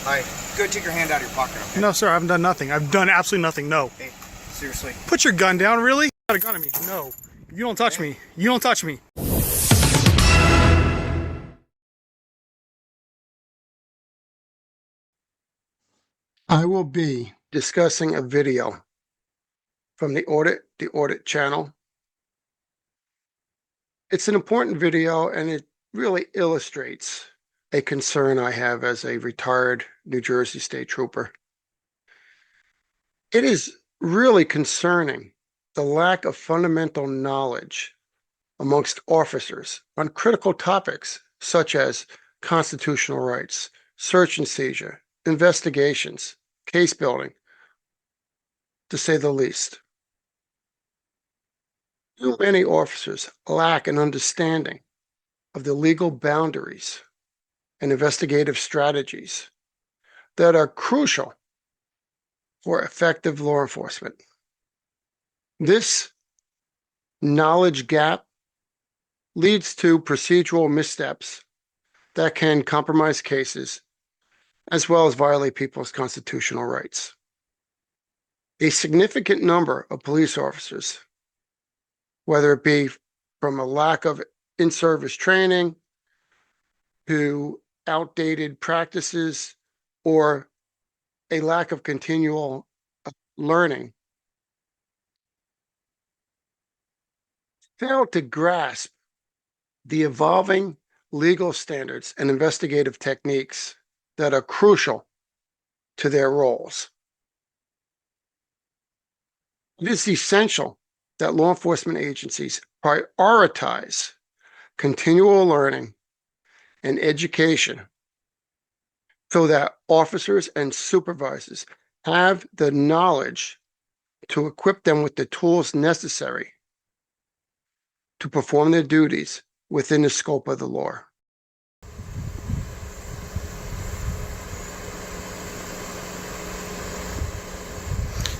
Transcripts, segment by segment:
Hi. Go take your hand out of your pocket, okay? No, sir, I haven't done nothing. I've done absolutely nothing, no. Hey, seriously. Put your gun down, really? You got a gun on me. No. You don't touch me. You don't touch me. I will be discussing a video from the audit channel. It's an important video and it really illustrates a concern I have as a retired New Jersey State Trooper. It is really concerning the lack of fundamental knowledge amongst officers on critical topics such as constitutional rights, search and seizure, investigations, case building, to say the least. Too many officers lack an understanding of the legal boundaries and investigative strategies that are crucial for effective law enforcement. This knowledge gap leads to procedural missteps that can compromise cases as well as violate people's constitutional rights. A significant number of police officers, whether it be from a lack of in-service training to outdated practices or a lack of continual learning, fail to grasp the evolving legal standards and investigative techniques that are crucial to their roles. It is essential that law enforcement agencies prioritize continual learning and education so that officers and supervisors have the knowledge to equip them with the tools necessary to perform their duties within the scope of the law.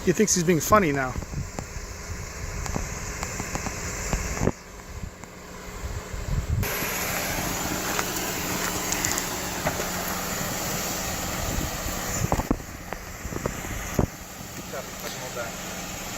He thinks he's being funny now.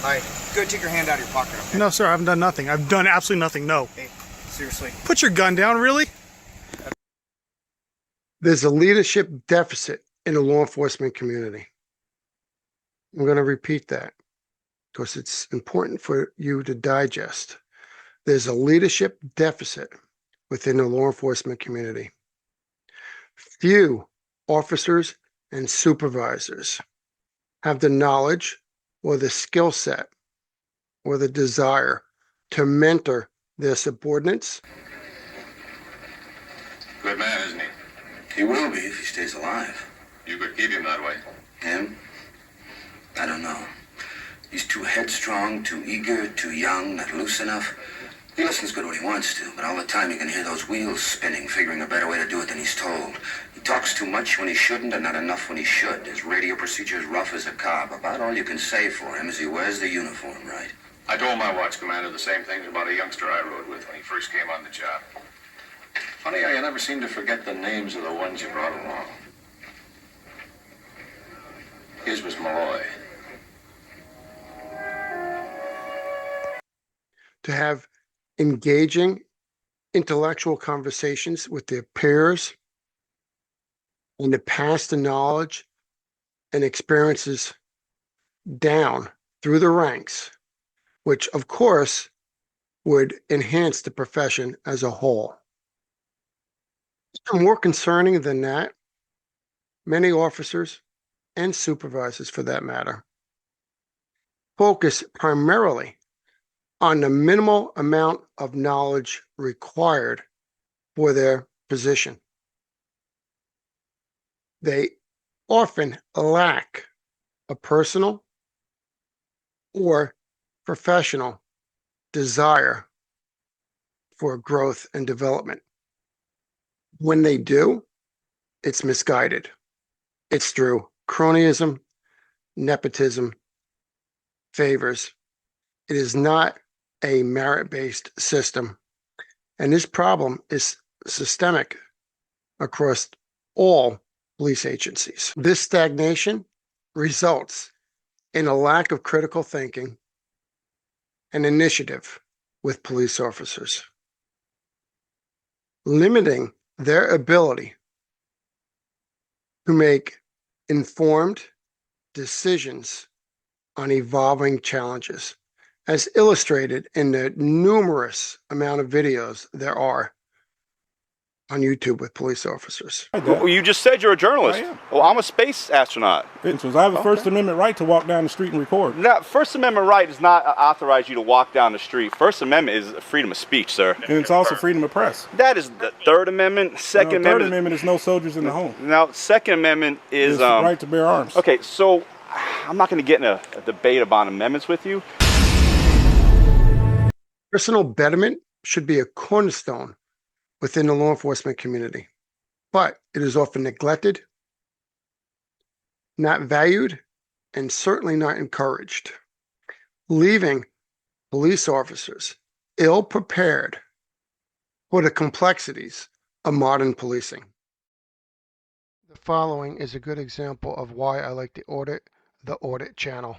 Hi. Go take your hand out of your pocket, okay? No, sir, I haven't done nothing. I've done absolutely nothing, no. Hey, seriously. Put your gun down, really? There's a leadership deficit in the law enforcement community. I'm going to repeat that because it's important for you to digest. There's a leadership deficit within the law enforcement community. Few officers and supervisors have the knowledge or the skill set or the desire to mentor their subordinates. Good man, isn't he? He will be if he stays alive. You could keep him that way. Him? I don't know. He's too headstrong, too eager, too young, not loose enough. He listens good when he wants to, but all the time you can hear those wheels spinning, figuring a better way to do it than he's told. He talks too much when he shouldn't and not enough when he should. His radio procedure is rough as a cob. About all you can say for him is he wears the uniform right. I told my watch commander the same things about a youngster I rode with when he first came on the job. Funny how you never seem to forget the names of the ones you brought along. His was Malloy. To have engaging intellectual conversations with their peers and to pass the knowledge and experiences down through the ranks, which of course would enhance the profession as a whole. More concerning than that, many officers and supervisors for that matter focus primarily on the minimal amount of knowledge required for their position. They often lack a personal or professional desire for growth and development. When they do, it's misguided. It's through cronyism, nepotism, favors. It is not a merit-based system. And this problem is systemic across all police agencies. This stagnation results in a lack of critical thinking and initiative with police officers, limiting their ability to make informed decisions on evolving challenges, as illustrated in the numerous amount of videos there are on YouTube with police officers. Well, you just said you're a journalist. I am. Well, I'm a space astronaut. I have a First Amendment right to walk down the street and record. Now, First Amendment right does not authorize you to walk down the street. First Amendment is freedom of speech, sir. And it's also freedom of press. That is the Third Amendment. Second Third Amendment. Amendment is no soldiers in the home. Now, Second Amendment is It's the right to bear arms. Okay, so I'm not going to get in a debate about amendments with you. Personal betterment should be a cornerstone within the law enforcement community, but it is often neglected, not valued, and certainly not encouraged, leaving police officers ill prepared for the complexities of modern policing. The following is a good example of why I like the audit channel.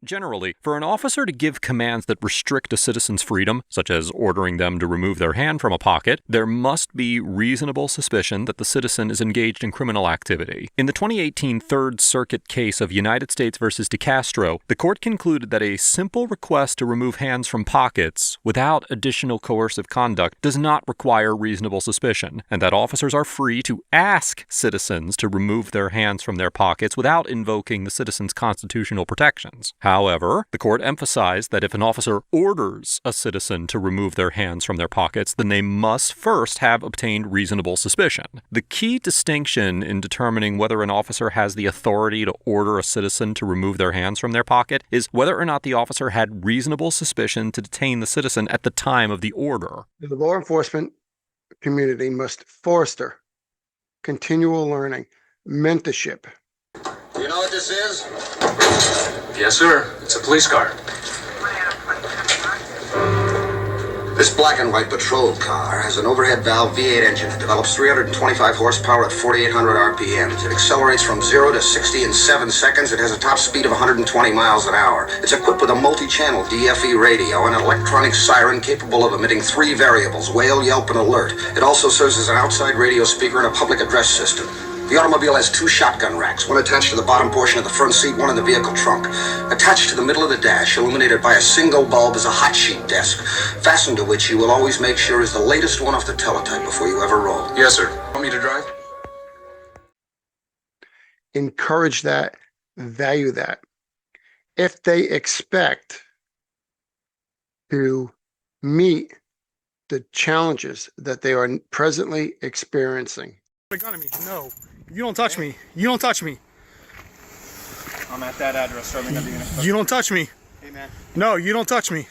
Generally, for an officer to give commands that restrict a citizen's freedom, such as ordering them to remove their hand from a pocket, there must be reasonable suspicion that the citizen is engaged in criminal activity. In the 2018 Third Circuit case of United States v. DeCastro, the court concluded that a simple request to remove hands from pockets without additional coercive conduct does not require reasonable suspicion, and that officers are free to ask citizens to remove their hands from their pockets without invoking the citizen's constitutional protections. However, the court emphasized that if an officer orders a citizen to remove their hands from their pockets, then they must first have obtained reasonable suspicion. The key distinction in determining whether an officer has the authority to order a citizen to remove their hands from their pocket is whether or not the officer had reasonable suspicion to detain the citizen at the time of the order. The law enforcement community must foster continual learning, mentorship. You know what this is? Yes, sir. It's a police car. This black and white patrol car has an overhead valve V8 engine. It develops 325 horsepower at 4,800 RPMs. It accelerates from 0 to 60 in 7 seconds. It has a top speed of 120 miles an hour. It's equipped with a multi-channel DFE radio and an electronic siren capable of emitting 3 variables, wail, yelp, and alert. It also serves as an outside radio speaker and a public address system. The automobile has 2 shotgun racks, one attached to the bottom portion of the front seat, one in the vehicle trunk. Attached to the middle of the dash, illuminated by a single bulb, is a hot sheet desk, fastened to which you will always make sure is the latest one off the teletype before you ever roll. Yes, sir. Want me to drive? Encourage that, value that. If they expect to meet the challenges that they are presently experiencing. A gun at me. No. You don't touch me. You don't touch me. I'm at that address, serving up the unit. You don't touch me. Hey, man, No, you don't touch me.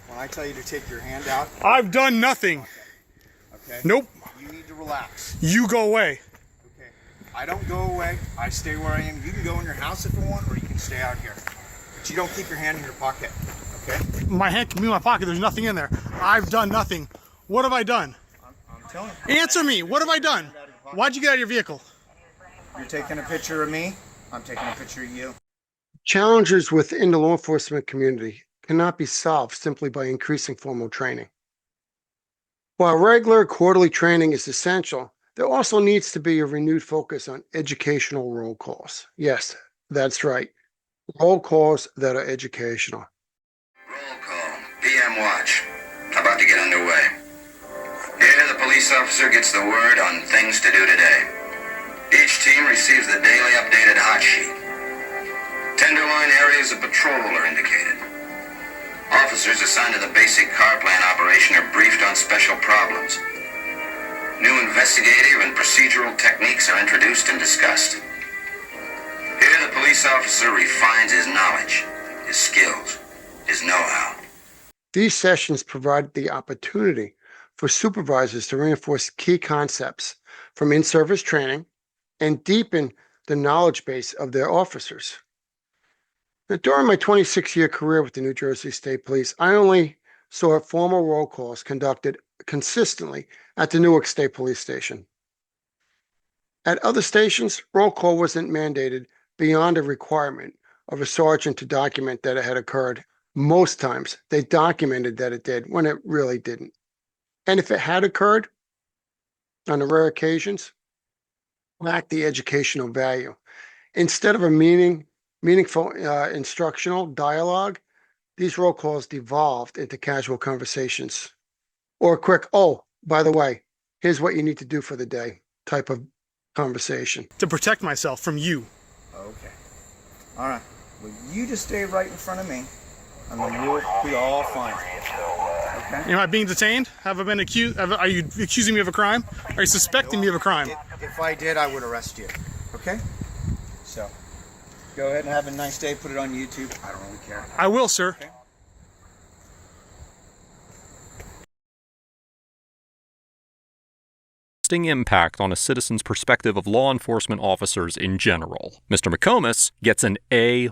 when I tell you to take your hand out, I've done nothing. okay? Nope. You need to relax, You go away. okay? I don't go away. I stay where I am. You can go in your house if you want, or you can stay out here. But you don't keep your hand in your pocket, okay? My hand can be in my pocket. There's nothing in there. I've done nothing. What have I done? I'm telling you. Answer me. What have I done? Why'd you get out of your vehicle? You're taking a picture of me. I'm taking a picture of you. Challenges within the law enforcement community cannot be solved simply by increasing formal training. While regular quarterly training is essential, there also needs to be a renewed focus on educational roll calls. Yes, that's right. Roll calls that are educational. Roll call. PM watch. About to get underway. Here, the police officer gets the word on things to do today. Each team receives the daily updated hot sheet. Tenderloin areas of patrol are indicated. Officers assigned to the basic car plan operation are briefed on special problems. New investigative and procedural techniques are introduced and discussed. Here, the police officer refines his knowledge, his skills, his know-how. These sessions provide the opportunity for supervisors to reinforce key concepts from in-service training and deepen the knowledge base of their officers. Now, during my 26-year career with the New Jersey State Police, I only saw formal roll calls conducted consistently at the Newark State Police Station. At other stations, roll call wasn't mandated beyond a requirement of a sergeant to document that it had occurred. Most times, they documented that it did when it really didn't. And if it had occurred, on the rare occasions, lacked the educational value. Instead of a meaningful instructional dialogue, these roll calls devolved into casual conversations or a quick, oh, by the way, here's what you need to do for the day type of conversation. To protect myself from you. Okay. All right. Well, you just stay right in front of me, and then we'll be all fine. Okay? Am I being detained? Have I been accused? Are you accusing me of a crime? Are you suspecting me of a crime? If I did, I would arrest you. Okay? So, go ahead and have a nice day. Put it on YouTube. I don't really care. I will, sir. Okay? Impact on a citizen's perspective of law enforcement officers in general. Mr. McComas gets an A+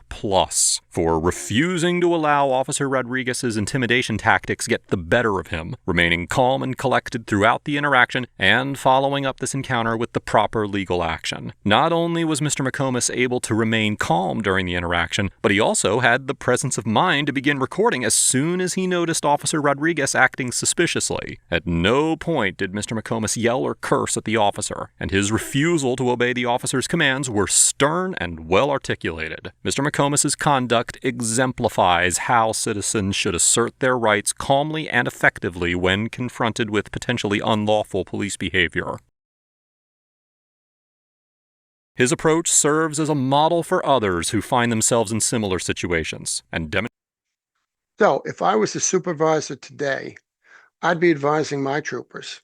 for refusing to allow Officer Rodriguez's intimidation tactics get the better of him, remaining calm and collected throughout the interaction, and following up this encounter with the proper legal action. Not only was Mr. McComas able to remain calm during the interaction, but he also had the presence of mind to begin recording as soon as he noticed Officer Rodriguez acting suspiciously. At no point did Mr. McComas yell or curse at the officer, and his refusal to obey the officer's commands were stern and well articulated. Mr. McComas's conduct exemplifies how citizens should assert their rights calmly and effectively when confronted with potentially unlawful police behavior. His approach serves as a model for others who find themselves in similar situations, and So if I was a supervisor today, I'd be advising my troopers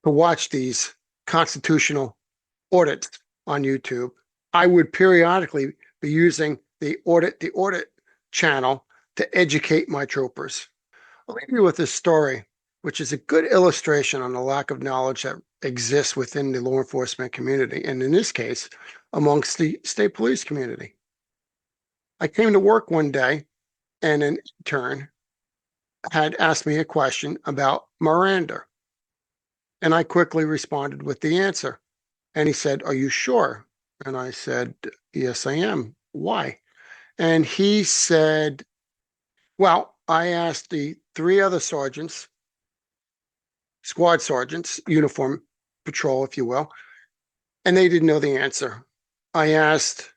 to watch these constitutional audits on YouTube. I would periodically be using the audit channel to educate my troopers. I'll leave you with this story, which is a good illustration on the lack of knowledge that exists within the law enforcement community, and in this case, amongst the state police community. I came to work one day, and an intern had asked me a question about Miranda. And I quickly responded with the answer. And he said, "Are you sure?" And I said, "Yes, I am. Why?" And he said, "Well, I asked the 3 other sergeants, squad sergeants, uniform patrol, if you will, and they didn't know the answer. I asked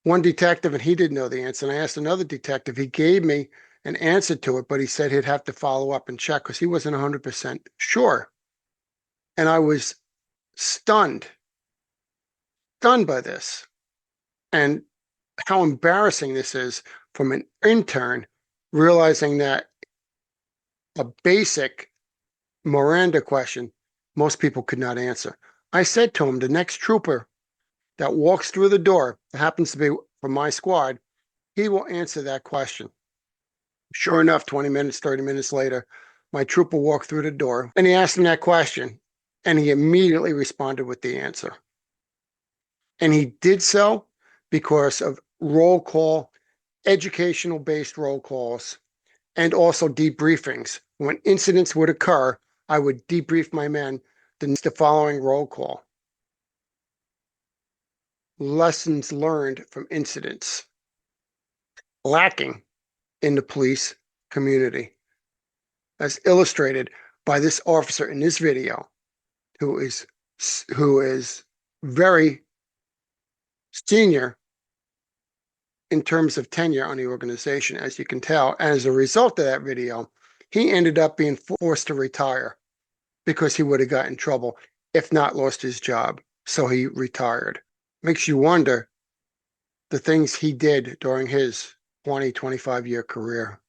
one detective and he didn't know the answer. And I asked another detective. He gave me an answer to it, but he said he'd have to follow up and check because he wasn't 100% sure." And I was stunned by this and how embarrassing this is from an intern realizing that a basic Miranda question most people could not answer. I said to him, the next trooper that walks through the door, that happens to be from my squad, he will answer that question. Sure enough, 20 minutes, 30 minutes later, my trooper walked through the door and he asked him that question. And he immediately responded with the answer. And he did so because of roll call, educational-based roll calls, and also debriefings. When incidents would occur, I would debrief my men the following roll call. Lessons learned from incidents lacking in the police community, as illustrated by this officer in this video, who is very senior in terms of tenure on the organization, as you can tell. And as a result of that video, he ended up being forced to retire because he would have got in trouble if not lost his job. So he retired. Makes you wonder the things he did during his 20, 25-year career.